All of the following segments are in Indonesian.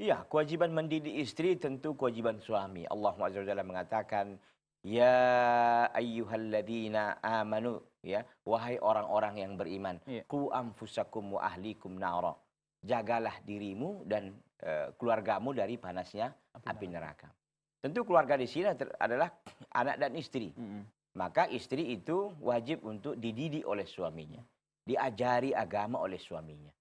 Iya, kewajiban mendidik istri tentu kewajiban suami. Allah Azza wa Jalla mengatakan, "Ya ayyuhalladzina amanu," ya, wahai orang-orang yang beriman, Iya. "Qu anfusakum wa ahlikum nara." Jagalah dirimu dan keluargamu dari panasnya api neraka. Tentu keluarga di sini adalah anak dan istri. Maka istri itu wajib untuk dididik oleh suaminya, diajari agama oleh suaminya.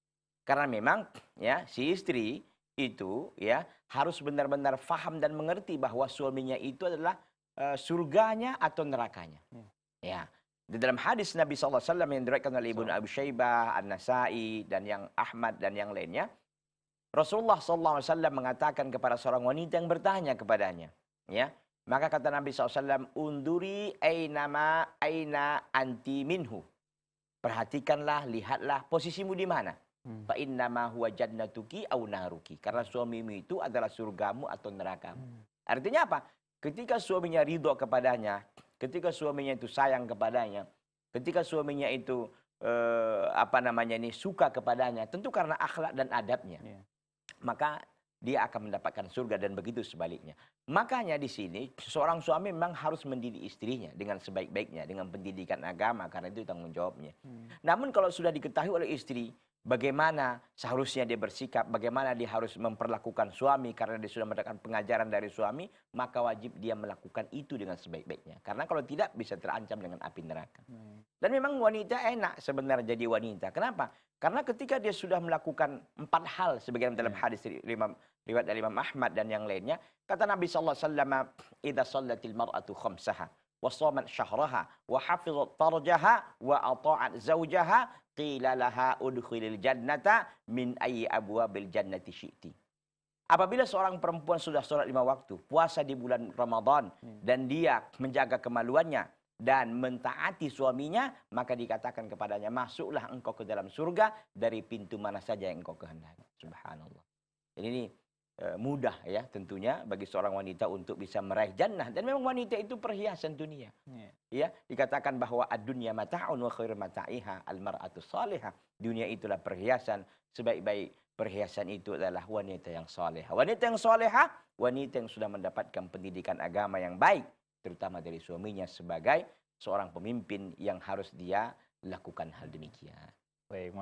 Karena memang ya si istri itu ya harus benar-benar faham dan mengerti bahwa suaminya itu adalah surganya atau nerakanya. Ya. Di dalam hadis Nabi SAW yang diriwayatkan oleh Ibnu Abi Syaibah, An-Nasai dan yang Ahmad dan yang lainnya, Rasulullah SAW mengatakan kepada seorang wanita yang bertanya kepadanya, ya, maka kata Nabi SAW, unduri aina anti minhu. Perhatikanlah, lihatlah posisimu di mana. Fa innama huwa jannatuki au naruki. Karena suamimu itu adalah surgamu atau nerakamu. Artinya apa? Ketika suaminya ridho kepadanya, ketika suaminya itu sayang kepadanya, ketika suaminya itu suka kepadanya, tentu karena akhlak dan adabnya. Maka dia akan mendapatkan surga dan begitu sebaliknya. Makanya di sini seorang suami memang harus mendidik istrinya dengan sebaik-baiknya, dengan pendidikan agama karena itu tanggung jawabnya. Namun kalau sudah diketahui oleh istri bagaimana seharusnya dia bersikap, bagaimana dia harus memperlakukan suami karena dia sudah mendapatkan pengajaran dari suami, maka wajib dia melakukan itu dengan sebaik-baiknya. Karena kalau tidak bisa terancam dengan api neraka. Dan memang wanita enak sebenarnya jadi wanita. Kenapa? Karena ketika dia sudah melakukan 4 hal sebagaimana dalam hadis riwayat dari Imam Ahmad dan yang lainnya, kata Nabi sallallahu alaihi wasallam, "Idza shallatil mar'atu khamsaha wa shamat syahraha wa hafizat farjaha wa ata'at zawjaha qila laha udkhilil jannata min ayyi abwabil jannati syi'ti." Apabila seorang perempuan sudah sholat 5 waktu, puasa di bulan Ramadan dan dia menjaga kemaluannya dan mentaati suaminya, maka dikatakan kepadanya, masuklah engkau ke dalam surga dari pintu mana saja yang engkau kehendaki. Subhanallah. Jadi ini mudah ya tentunya bagi seorang wanita untuk bisa meraih jannah. Dan memang wanita itu perhiasan dunia. Ya, dikatakan bahwa ad-dunya mata'un wa khairu mata'iha al-mar'atu salihah. Dunia itulah perhiasan, sebaik-baik perhiasan itu adalah wanita yang salehah. Wanita yang salehah, wanita yang sudah mendapatkan pendidikan agama yang baik, terutama dari suaminya sebagai seorang pemimpin yang harus dia lakukan hal demikian. Baik,